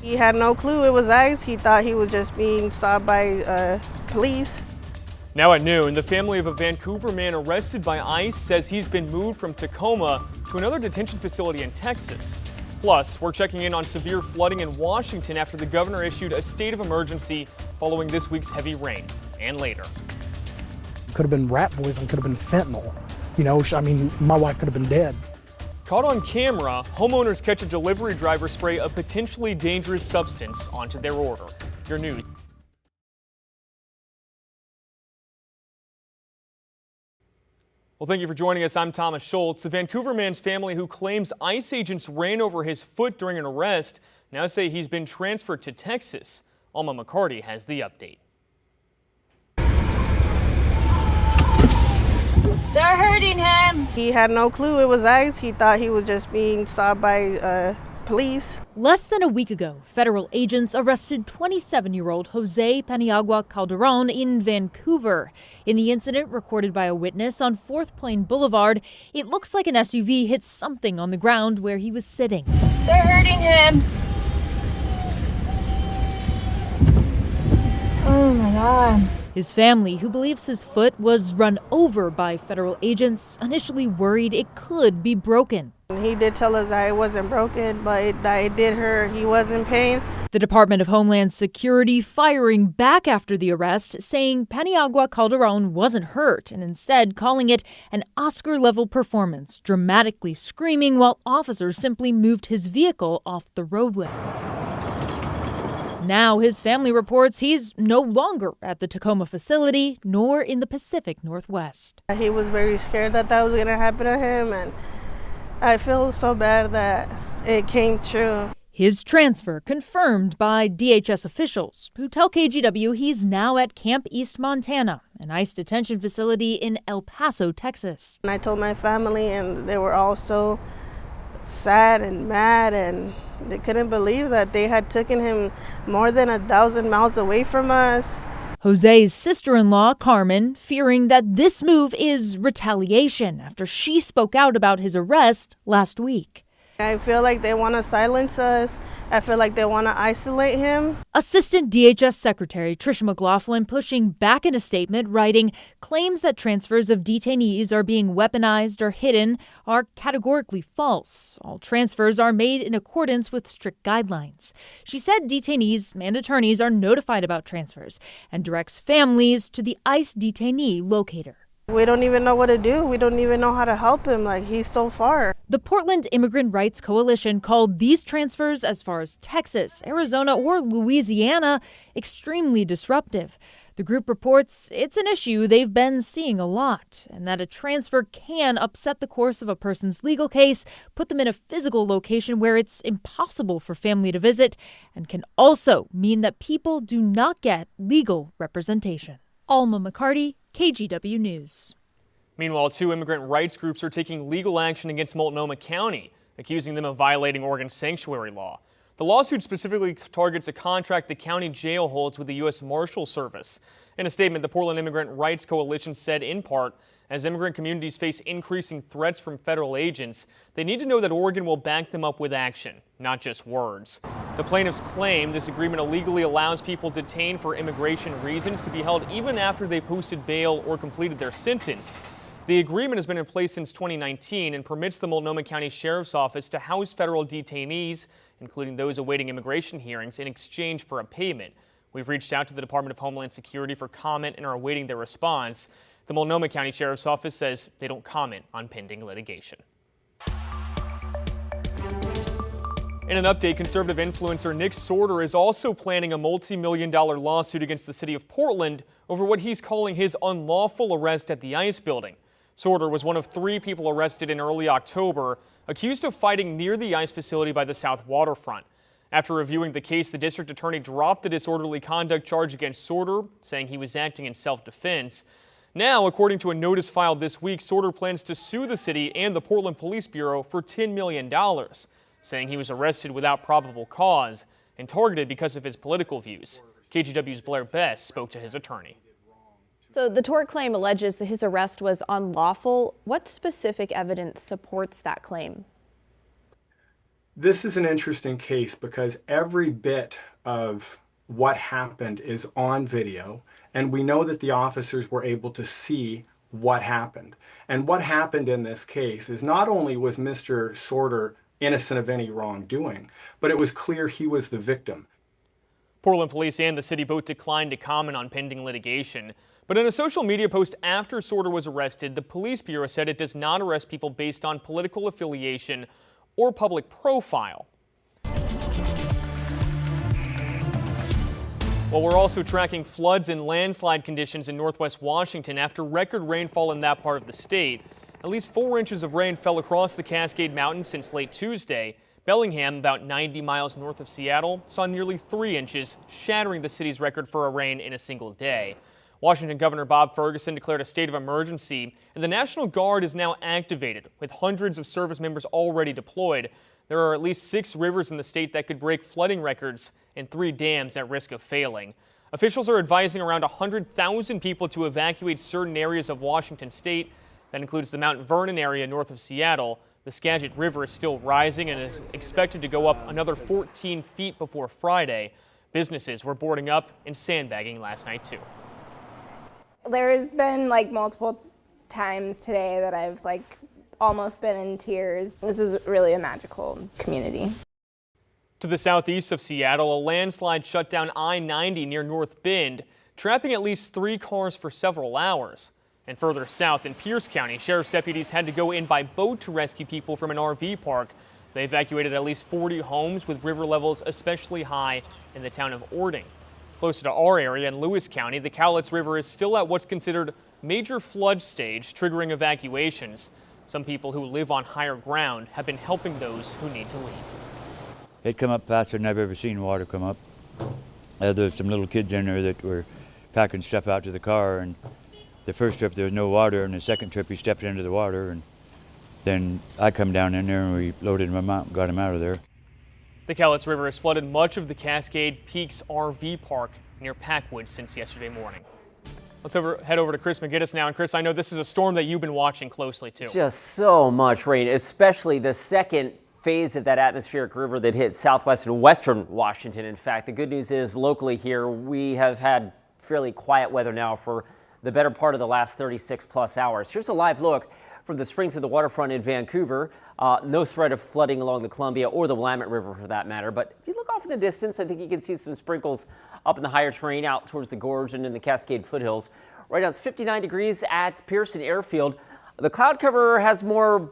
He had no clue it was ICE. He thought he was just being stopped by police. Now at noon, the family of a Vancouver man arrested by ICE says he's been moved from Tacoma to another detention facility in Texas. Plus, we're checking in on severe flooding in Washington after the governor issued a state of emergency following this week's heavy rain. And later. Could have been rat poison, could have been fentanyl. You know, I mean, my wife could have been dead. Caught on camera, homeowners catch a delivery driver spray a potentially dangerous substance onto their order. Your news. Well, thank you for joining us. I'm Thomas Schultz. The Vancouver man's family who claims ICE agents ran over his foot during an arrest now say he's been transferred to Texas. Alma McCarty has the update. They're hurting him. He had no clue it was ICE. He thought he was just being stopped by police. Less than a week ago, federal agents arrested 27-year-old Jose Paniagua Calderon in Vancouver. In the incident recorded by a witness on 4th Plain Boulevard, it looks like an SUV hit something on the ground where he was sitting. They're hurting him. Oh my God. His family, who believes his foot was run over by federal agents, initially worried it could be broken. He did tell us that it wasn't broken, but it did hurt. He was in pain. The Department of Homeland Security firing back after the arrest, saying Paniagua Calderon wasn't hurt and instead calling it an Oscar-level performance, dramatically screaming while officers simply moved his vehicle off the roadway. Now his family reports he's no longer at the Tacoma facility, nor in the Pacific Northwest. He was very scared that was going to happen to him, and I feel so bad that it came true. His transfer confirmed by DHS officials, who tell KGW he's now at Camp East, Montana, an ICE detention facility in El Paso, Texas. And I told my family, and they were all so sad and mad, and they couldn't believe that they had taken him more than 1,000 miles away from us. Jose's sister-in-law, Carmen, fearing that this move is retaliation after she spoke out about his arrest last week. I feel like they want to silence us. I feel like they want to isolate him. Assistant DHS Secretary Tricia McLaughlin pushing back in a statement, writing, claims that transfers of detainees are being weaponized or hidden are categorically false. All transfers are made in accordance with strict guidelines. She said detainees and attorneys are notified about transfers and directs families to the ICE detainee locator. We don't even know what to do. We don't even know how to help him. Like, he's so far. The Portland Immigrant Rights Coalition called these transfers, as far as Texas, Arizona, or Louisiana, extremely disruptive. The group reports it's an issue they've been seeing a lot, and that a transfer can upset the course of a person's legal case, put them in a physical location where it's impossible for family to visit, and can also mean that people do not get legal representation. Alma McCarty, KGW News. Meanwhile, 2 immigrant rights groups are taking legal action against Multnomah County, accusing them of violating Oregon's sanctuary law. The lawsuit specifically targets a contract the county jail holds with the U.S. Marshal Service. In a statement, the Portland Immigrant Rights Coalition said, in part, as immigrant communities face increasing threats from federal agents, they need to know that Oregon will back them up with action, not just words. The plaintiffs claim this agreement illegally allows people detained for immigration reasons to be held even after they posted bail or completed their sentence. The agreement has been in place since 2019 and permits the Multnomah County Sheriff's Office to house federal detainees, including those awaiting immigration hearings, in exchange for a payment. We've reached out to the Department of Homeland Security for comment and are awaiting their response. The Multnomah County Sheriff's Office says they don't comment on pending litigation. In an update, conservative influencer Nick Sorter is also planning a multi-million-dollar lawsuit against the city of Portland over what he's calling his unlawful arrest at the ICE building. Sorter was one of 3 people arrested in early October, accused of fighting near the ICE facility by the South Waterfront. After reviewing the case, the district attorney dropped the disorderly conduct charge against Sorter, saying he was acting in self-defense. Now, according to a notice filed this week, Sorter plans to sue the city and the Portland Police Bureau for $10 million, saying he was arrested without probable cause and targeted because of his political views. KGW's Blair Best spoke to his attorney. So the tort claim alleges that his arrest was unlawful. What specific evidence supports that claim? Well, This is an interesting case because every bit of what happened is on video, and we know that the officers were able to see what happened. And what happened in this case is not only was Mr. Sorter innocent of any wrongdoing, but it was clear he was the victim. Portland police and the city both declined to comment on pending litigation. But in a social media post after Sorter was arrested, the police bureau said it does not arrest people based on political affiliation or public profile. Well, we're also tracking floods and landslide conditions in northwest Washington after record rainfall in that part of the state. At least 4 inches of rain fell across the Cascade Mountains since late Tuesday. Bellingham, about 90 miles north of Seattle, saw nearly 3 inches, shattering the city's record for a rain in a single day. Washington Governor Bob Ferguson declared a state of emergency, and the National Guard is now activated, with hundreds of service members already deployed. There are at least 6 rivers in the state that could break flooding records and 3 dams at risk of failing. Officials are advising around 100,000 people to evacuate certain areas of Washington state. That includes the Mount Vernon area north of Seattle. The Skagit River is still rising and is expected to go up another 14 feet before Friday. Businesses were boarding up and sandbagging last night, too. There's been multiple times today that I've almost been in tears. This is really a magical community. To the southeast of Seattle, a landslide shut down I-90 near North Bend, trapping at least 3 cars for several hours. And further south in Pierce County, sheriff's deputies had to go in by boat to rescue people from an RV park. They evacuated at least 40 homes with river levels especially high in the town of Ording. Closer to our area in Lewis County, the Cowlitz River is still at what's considered major flood stage, triggering evacuations. Some people who live on higher ground have been helping those who need to leave. It come up faster than I've ever seen water come up. There's some little kids in there that were packing stuff out to the car, and the first trip there was no water, and the second trip he stepped into the water, and then I come down in there and we loaded him out and got him out of there. The Cowlitz River has flooded much of the Cascade Peaks RV park near Packwood since yesterday morning. Let's head over to Chris McGinnis now. And Chris, I know this is a storm that you've been watching closely too. Just so much rain, especially the second phase of that atmospheric river that hit southwest and western Washington. In fact, the good news is locally here, we have had fairly quiet weather now for the better part of the last 36 plus hours. Here's a live look from the springs of the waterfront in Vancouver. No threat of flooding along the Columbia or the Willamette River for that matter. But if you look off in the distance, I think you can see some sprinkles up in the higher terrain out towards the gorge and in the Cascade foothills. Right now it's 59 degrees at Pearson Airfield. The cloud cover has more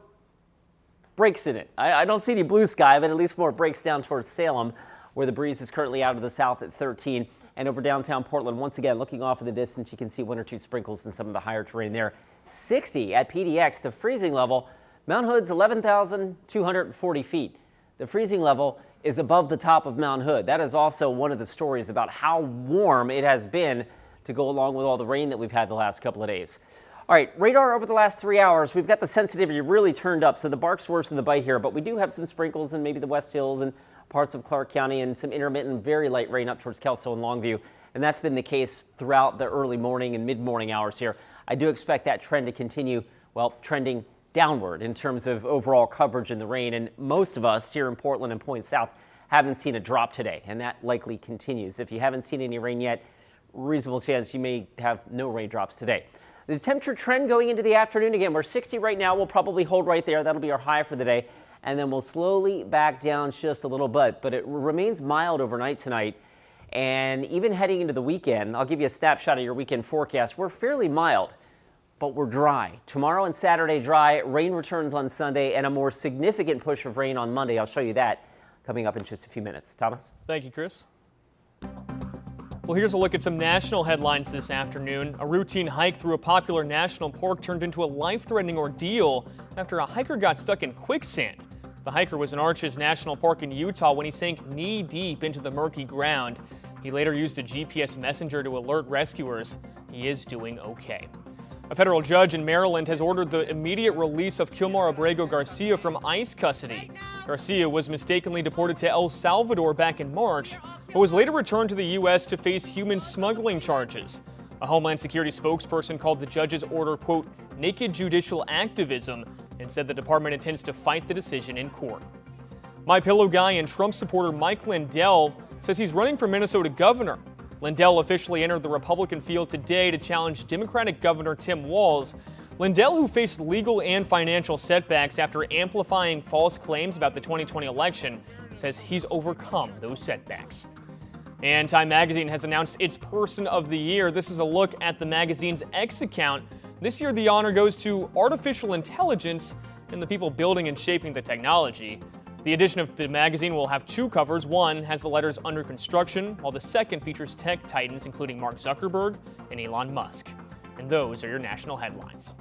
breaks in it. I don't see any blue sky, but at least more breaks down towards Salem, where the breeze is currently out of the south at 13. And over downtown Portland, once again, looking off in the distance, you can see 1 or 2 sprinkles in some of the higher terrain there. 60 at PDX, the freezing level. Mount Hood's 11,240 feet. The freezing level is above the top of Mount Hood. That is also one of the stories about how warm it has been to go along with all the rain that we've had the last couple of days. All right, radar over the last 3 hours, we've got the sensitivity really turned up, so the bark's worse than the bite here, but we do have some sprinkles in maybe the West Hills and parts of Clark County and some intermittent, very light rain up towards Kelso and Longview, and that's been the case throughout the early morning and mid-morning hours here. I do expect that trend to continue, well, trending downward in terms of overall coverage in the rain, and most of us here in Portland and Point South haven't seen a drop today, and that likely continues. If you haven't seen any rain yet, reasonable chance you may have no raindrops today. The temperature trend going into the afternoon, again, we're 60 right now. We'll probably hold right there. That'll be our high for the day. And then we'll slowly back down just a little bit. But it remains mild overnight tonight. And even heading into the weekend, I'll give you a snapshot of your weekend forecast. We're fairly mild, but we're dry. Tomorrow and Saturday dry. Rain returns on Sunday and a more significant push of rain on Monday. I'll show you that coming up in just a few minutes. Thomas? Thank you, Chris. Well, here's a look at some national headlines this afternoon. A routine hike through a popular national park turned into a life-threatening ordeal after a hiker got stuck in quicksand. The hiker was in Arches National Park in Utah when he sank knee-deep into the murky ground. He later used a GPS messenger to alert rescuers. He is doing okay. A federal judge in Maryland has ordered the immediate release of Kilmar Abrego Garcia from ICE custody. Garcia was mistakenly deported to El Salvador back in March, but was later returned to the U.S. to face human smuggling charges. A Homeland Security spokesperson called the judge's order, quote, naked judicial activism, and said the department intends to fight the decision in court. MyPillow guy and Trump supporter Mike Lindell says he's running for Minnesota governor. Lindell officially entered the Republican field today to challenge Democratic Governor Tim Walz. Lindell, who faced legal and financial setbacks after amplifying false claims about the 2020 election, says he's overcome those setbacks. And Time Magazine has announced its Person of the Year. This is a look at the magazine's X account. This year, the honor goes to artificial intelligence and the people building and shaping the technology. The edition of the magazine will have two covers. One has the letters under construction, while the second features tech titans including Mark Zuckerberg and Elon Musk. And those are your national headlines.